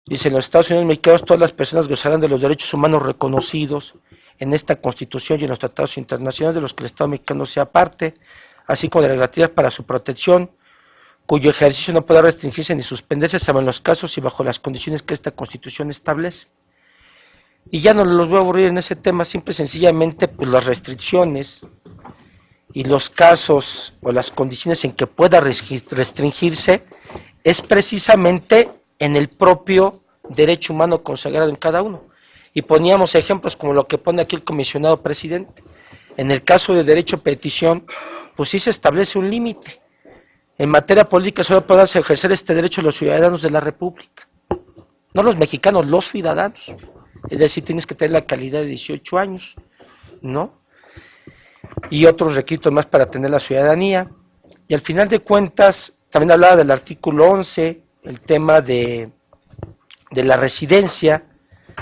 Dice, en los Estados Unidos mexicanos todas las personas gozarán de los derechos humanos reconocidos en esta Constitución y en los tratados internacionales de los que el Estado mexicano sea parte, así como de las garantías para su protección, cuyo ejercicio no podrá restringirse ni suspenderse salvo en los casos y bajo las condiciones que esta Constitución establece. Y ya no los voy a aburrir en ese tema, simple y sencillamente pues las restricciones y los casos o las condiciones en que pueda restringirse es precisamente en el propio derecho humano consagrado en cada uno. Y poníamos ejemplos como lo que pone aquí el comisionado presidente. En el caso de derecho a petición, pues sí se establece un límite. En materia política solo podrán ejercer este derecho los ciudadanos de la República. No los mexicanos, los ciudadanos. Es decir, tienes que tener la calidad de 18 años, ¿no? Y otros requisitos más para tener la ciudadanía. Y al final de cuentas, también hablaba del artículo 11, el tema de la residencia,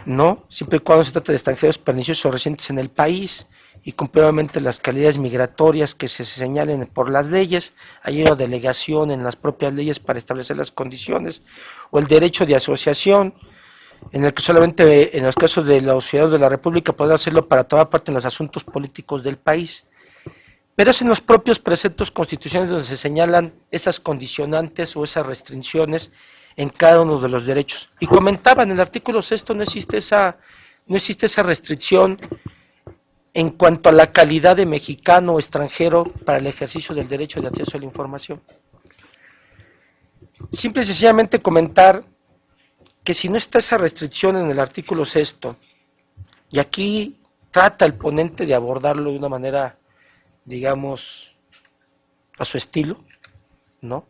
¿no? Siempre y cuando se trate de extranjeros perniciosos o residentes en el país, y completamente las calidades migratorias que se señalen por las leyes, hay una delegación en las propias leyes para establecer las condiciones, o el derecho de asociación, en el que solamente en los casos de los ciudadanos de la República podrán hacerlo para tomar parte en los asuntos políticos del país. Pero es en los propios preceptos constitucionales donde se señalan esas condicionantes o esas restricciones en cada uno de los derechos. Y comentaba, en el artículo 6 no existe esa restricción en cuanto a la calidad de mexicano o extranjero para el ejercicio del derecho de acceso a la información. Simple y sencillamente comentar que si no está esa restricción en el artículo 6, y aquí trata el ponente de abordarlo de una manera, digamos, a su estilo, ¿no?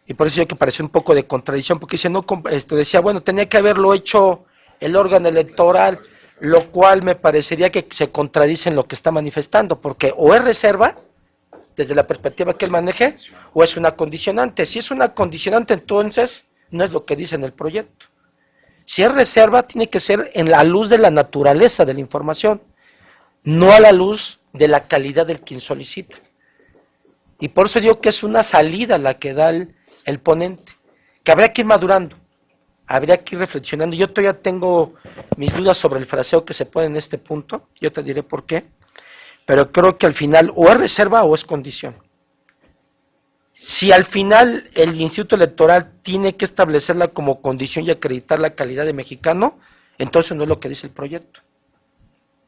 Y por eso yo que pareció un poco de contradicción, porque dice, no, decía, bueno, tenía que haberlo hecho el órgano electoral, lo cual me parecería que se contradice en lo que está manifestando, porque o es reserva, desde la perspectiva que él maneje, o es una condicionante. Si es una condicionante, entonces no es lo que dice en el proyecto. Si es reserva, tiene que ser en la luz de la naturaleza de la información, no a la luz de la calidad del quien solicita. Y por eso digo que es una salida la que da el ponente, que habría que ir madurando, habría que ir reflexionando. Yo todavía tengo mis dudas sobre el fraseo que se pone en este punto, yo te diré por qué, pero creo que al final o es reserva o es condición. Si al final el Instituto Electoral tiene que establecerla como condición y acreditar la calidad de mexicano, entonces no es lo que dice el proyecto.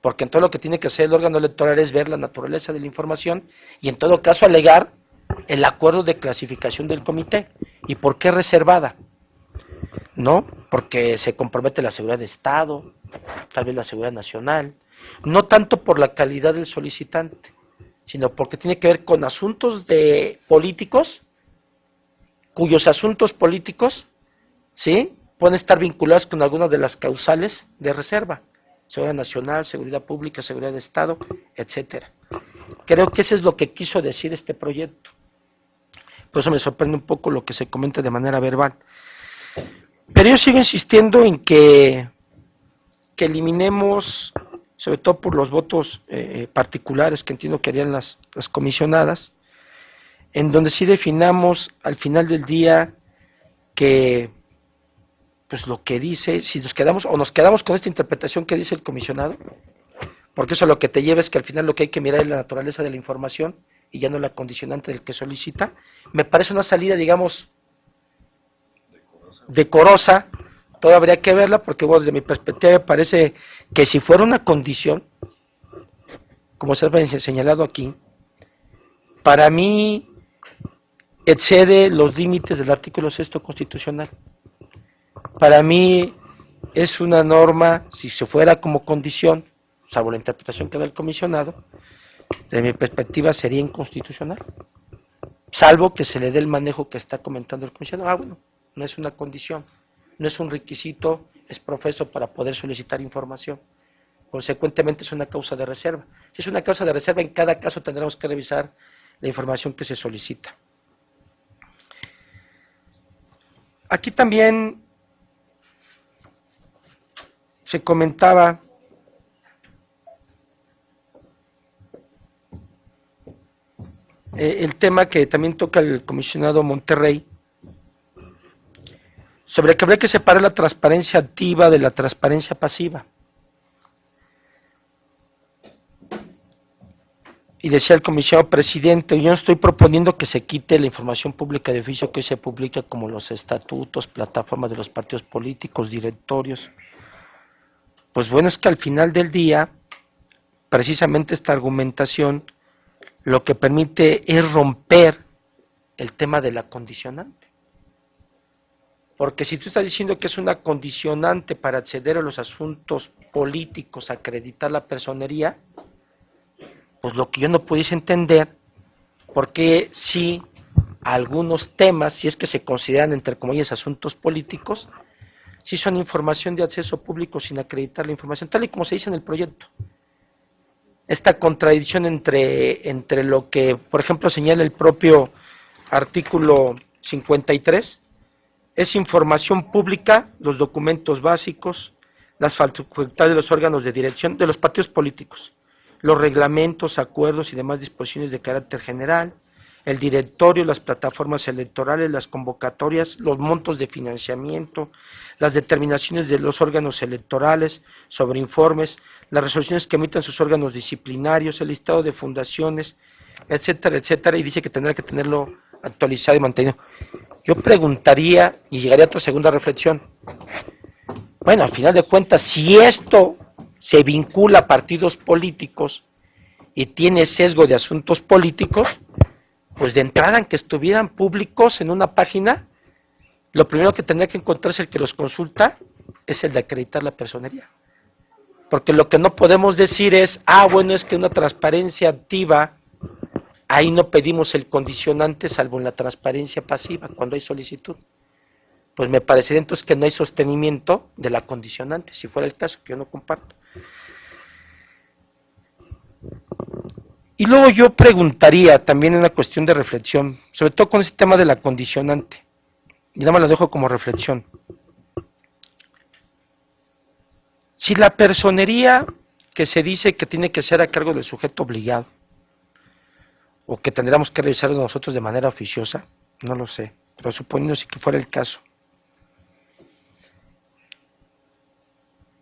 Porque en todo lo que tiene que hacer el órgano electoral es ver la naturaleza de la información y en todo caso alegar el acuerdo de clasificación del comité. ¿Y por qué reservada? ¿No? Porque se compromete la seguridad de Estado, tal vez la seguridad nacional, no tanto por la calidad del solicitante, sino porque tiene que ver con asuntos de políticos, cuyos asuntos políticos, ¿sí?, pueden estar vinculados con algunas de las causales de reserva, seguridad nacional, seguridad pública, seguridad de Estado, etcétera. Creo que eso es lo que quiso decir este proyecto. Por eso me sorprende un poco lo que se comenta de manera verbal. Pero yo sigo insistiendo en que eliminemos, sobre todo por los votos particulares que entiendo que harían las comisionadas, en donde sí definamos al final del día que pues lo que dice, si nos quedamos con esta interpretación que dice el comisionado, porque eso lo que te lleva es que al final lo que hay que mirar es la naturaleza de la información y ya no la condicionante del que solicita. Me parece una salida, digamos, decorosa. Todo habría que verla porque, bueno, desde mi perspectiva me parece que si fuera una condición, como se ha señalado aquí, para mí excede los límites del artículo 6 constitucional. Para mí es una norma, si se fuera como condición, salvo la interpretación que da el comisionado, desde mi perspectiva sería inconstitucional, salvo que se le dé el manejo que está comentando el comisionado. Bueno, no es una condición, no es un requisito, es profeso para poder solicitar información. Consecuentemente es una causa de reserva. Si es una causa de reserva, en cada caso tendremos que revisar la información que se solicita. Aquí también se comentaba el tema que también toca el comisionado Monterrey sobre que habría que separar la transparencia activa de la transparencia pasiva. Y decía el comisionado presidente, yo no estoy proponiendo que se quite la información pública de oficio que hoy se publica, como los estatutos, plataformas de los partidos políticos, directorios. Pues bueno, es que al final del día, precisamente esta argumentación lo que permite es romper el tema de la condicionante. Porque si tú estás diciendo que es una condicionante para acceder a los asuntos políticos, acreditar la personería, pues lo que yo no pudiese entender, porque si algunos temas, si es que se consideran entre comillas asuntos políticos, si son información de acceso público sin acreditar la información, tal y como se dice en el proyecto. Esta contradicción entre lo que, por ejemplo, señala el propio artículo 53, es información pública, los documentos básicos, las facultades de los órganos de dirección de los partidos políticos, los reglamentos, acuerdos y demás disposiciones de carácter general, el directorio, las plataformas electorales, las convocatorias, los montos de financiamiento, las determinaciones de los órganos electorales sobre informes, las resoluciones que emiten sus órganos disciplinarios, el listado de fundaciones, etcétera, etcétera, y dice que tendrá que tenerlo actualizado y mantenido. Yo preguntaría, y llegaría a otra segunda reflexión, bueno, al final de cuentas, si esto se vincula a partidos políticos y tiene sesgo de asuntos políticos, pues de entrada en que estuvieran públicos en una página, lo primero que tendría que encontrarse el que los consulta es el de acreditar la personería. Porque lo que no podemos decir es, bueno, es que una transparencia activa, ahí no pedimos el condicionante salvo en la transparencia pasiva, cuando hay solicitud. Pues me parecería entonces que no hay sostenimiento de la condicionante, si fuera el caso, que yo no comparto. Y luego yo preguntaría también una cuestión de reflexión, sobre todo con ese tema de la condicionante, y nada más lo dejo como reflexión. Si la personería que se dice que tiene que ser a cargo del sujeto obligado, o que tendríamos que revisarlo nosotros de manera oficiosa, no lo sé, pero suponiendo si que fuera el caso,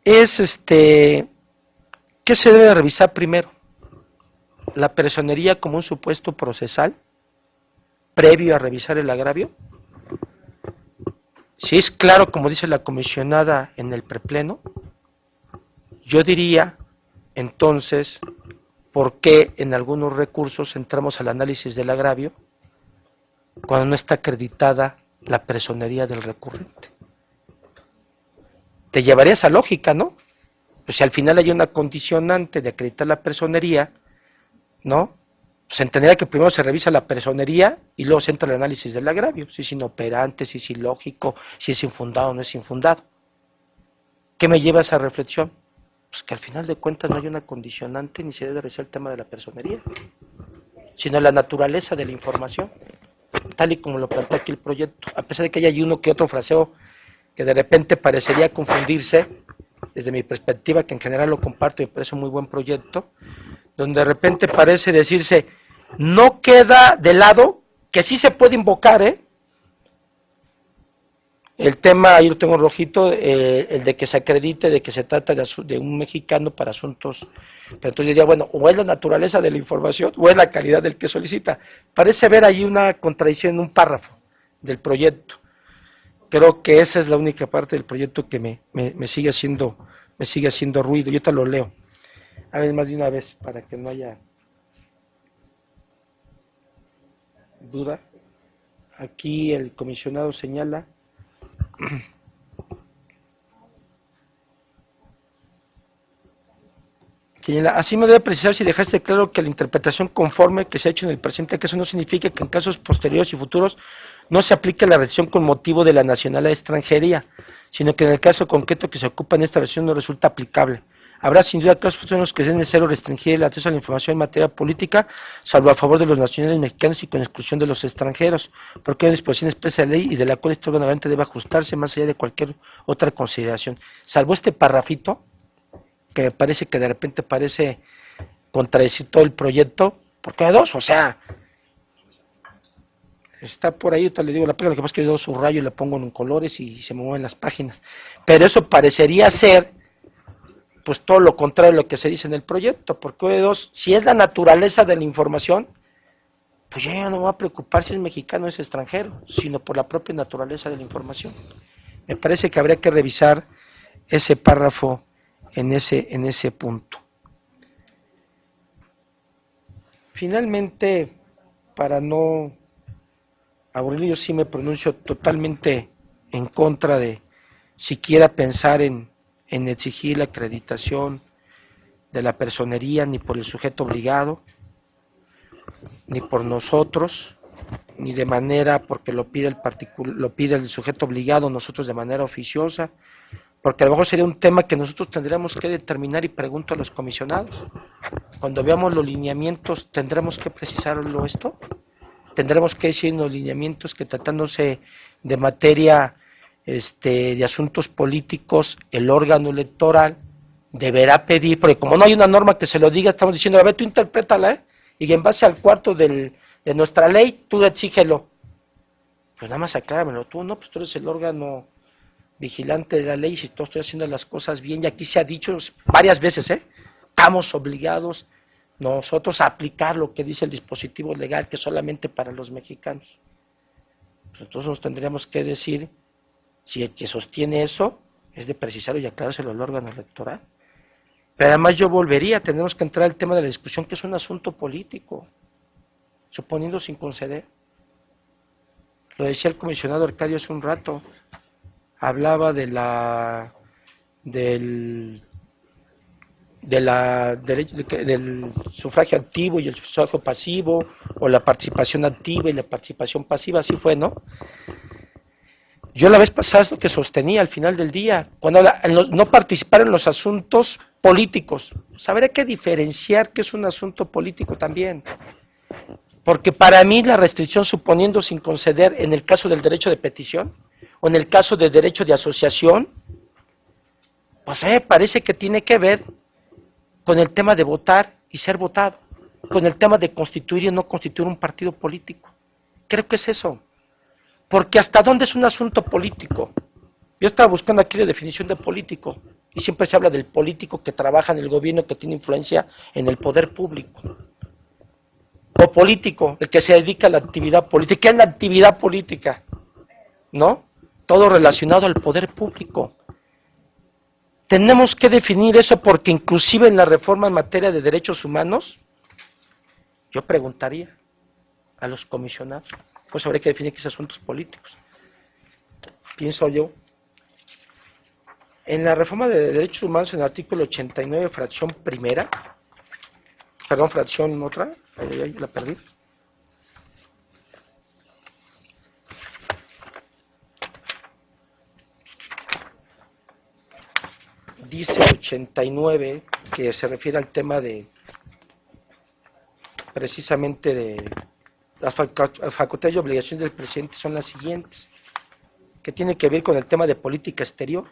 es ¿qué se debe revisar primero? ¿La personería como un supuesto procesal previo a revisar el agravio? Si es claro, como dice la comisionada en el prepleno, yo diría entonces por qué en algunos recursos entramos al análisis del agravio cuando no está acreditada la personería del recurrente. Te llevaría esa lógica, ¿no? Pues si al final hay una condicionante de acreditar la personería, ¿no? Se entenderá que primero se revisa la personería y luego se entra el análisis del agravio, si es inoperante, si es ilógico, si es infundado o no es infundado. ¿Qué me lleva a esa reflexión? Pues que al final de cuentas no hay una condicionante ni se debe revisar el tema de la personería, sino la naturaleza de la información, tal y como lo plantea aquí el proyecto, a pesar de que hay uno que otro fraseo que de repente parecería confundirse, desde mi perspectiva, que en general lo comparto y me parece un muy buen proyecto, donde de repente parece decirse, no queda de lado, que sí se puede invocar, el tema, ahí lo tengo rojito, el de que se acredite, de que se trata de un mexicano para asuntos, pero entonces diría, bueno, o es la naturaleza de la información, o es la calidad del que solicita. Parece haber ahí una contradicción en un párrafo del proyecto. Creo que esa es la única parte del proyecto que me sigue haciendo ruido. Yo te lo leo. A ver, más de una vez, para que no haya duda. Aquí el comisionado señala así me debe precisar si dejaste claro que la interpretación conforme que se ha hecho en el presente caso no significa que en casos posteriores y futuros no se aplique la restricción con motivo de la nacionalidad extranjería, sino que en el caso concreto que se ocupa en esta restricción no resulta aplicable. Habrá sin duda casos en los que sea necesario restringir el acceso a la información en materia política, salvo a favor de los nacionales mexicanos y con exclusión de los extranjeros, porque hay una disposición expresa de ley y de la cual este órgano garante debe ajustarse más allá de cualquier otra consideración. Salvo este parrafito, que me parece que de repente parece contradecir todo el proyecto, porque hay dos, o sea, Está por ahí, te le digo la página, lo que pasa es que yo subrayo y le pongo en colores y se me mueven las páginas. Pero eso parecería ser, pues todo lo contrario a lo que se dice en el proyecto, porque si es la naturaleza de la información, pues yo ya no me voy a preocupar si es mexicano o es extranjero, sino por la propia naturaleza de la información. Me parece que habría que revisar ese párrafo en ese punto. Finalmente, para no aburrir, yo sí me pronuncio totalmente en contra de siquiera pensar en exigir la acreditación de la personería, ni por el sujeto obligado, ni por nosotros, ni de manera porque lo pide el sujeto obligado, nosotros de manera oficiosa, porque a lo mejor sería un tema que nosotros tendríamos que determinar, y pregunto a los comisionados, cuando veamos los lineamientos, ¿tendremos que precisarlo esto? ¿Tendremos que decir en los lineamientos que tratándose de materia de asuntos políticos, el órgano electoral deberá pedir, porque como no hay una norma que se lo diga, estamos diciendo, a ver, tú interprétala, y en base al cuarto de nuestra ley, tú exígelo. Pues nada más acláramelo tú, no, pues tú eres el órgano vigilante de la ley, si tú estoy haciendo las cosas bien, y aquí se ha dicho varias veces, estamos obligados nosotros a aplicar lo que dice el dispositivo legal, que es solamente para los mexicanos. Pues entonces nos tendríamos que decir, si el que sostiene eso, es de precisarlo y aclarárselo al órgano electoral. Pero además yo volvería, tenemos que entrar al tema de la discusión, que es un asunto político, suponiendo sin conceder. Lo decía el comisionado Arcadio hace un rato, hablaba del sufragio activo y el sufragio pasivo, o la participación activa y la participación pasiva, así fue, ¿no? Yo la vez pasada es lo que sostenía al final del día, cuando no participar en los asuntos políticos. Pues habría que diferenciar qué es un asunto político también. Porque para mí la restricción, suponiendo sin conceder, en el caso del derecho de petición, o en el caso del derecho de asociación, pues parece que tiene que ver con el tema de votar y ser votado, con el tema de constituir y no constituir un partido político. Creo que es eso. Porque ¿hasta dónde es un asunto político? Yo estaba buscando aquí la definición de político, y siempre se habla del político que trabaja en el gobierno, que tiene influencia en el poder público. O político, el que se dedica a la actividad política. ¿Qué es la actividad política? ¿No? Todo relacionado al poder público. Tenemos que definir eso, porque inclusive en la reforma en materia de derechos humanos, yo preguntaría a los comisionados, pues habría que definir qué son asuntos políticos. Pienso yo. En la reforma de derechos humanos, en el artículo 89, fracción primera, perdón, fracción otra, ahí la perdí. Dice 89, que se refiere al tema de, precisamente de las facultades y obligaciones del presidente, son las siguientes, que tiene que ver con el tema de política exterior.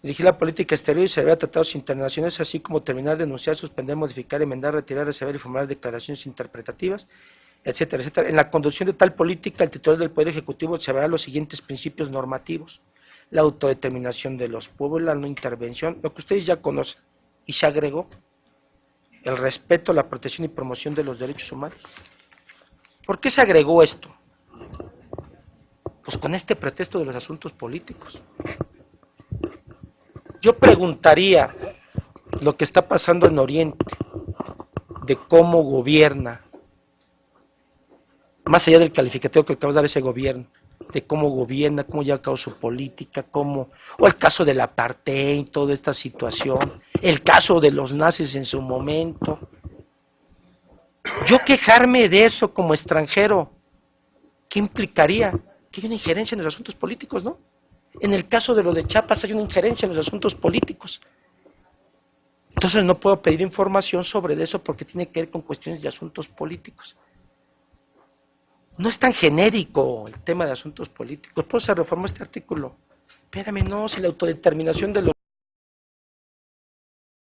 Dirigir la política exterior y celebrar tratados internacionales, así como terminar, denunciar, suspender, modificar, enmendar, retirar, reservar y formular declaraciones interpretativas, etcétera, etcétera. En la conducción de tal política, el titular del Poder Ejecutivo observará los siguientes principios normativos: la autodeterminación de los pueblos, la no intervención, lo que ustedes ya conocen, y se agregó el respeto, la protección y promoción de los derechos humanos. ¿Por qué se agregó esto? Pues con este pretexto de los asuntos políticos. Yo preguntaría lo que está pasando en Oriente, de cómo gobierna, más allá del calificativo que acaba de dar ese gobierno, de cómo gobierna, cómo lleva a cabo su política, o el caso del apartheid, toda esta situación, el caso de los nazis en su momento. Yo quejarme de eso como extranjero, ¿qué implicaría? Que hay una injerencia en los asuntos políticos, ¿no? En el caso de lo de Chiapas hay una injerencia en los asuntos políticos. Entonces no puedo pedir información sobre eso porque tiene que ver con cuestiones de asuntos políticos. No es tan genérico el tema de asuntos políticos, por eso se reformó este artículo. Espérame, no, si la autodeterminación de los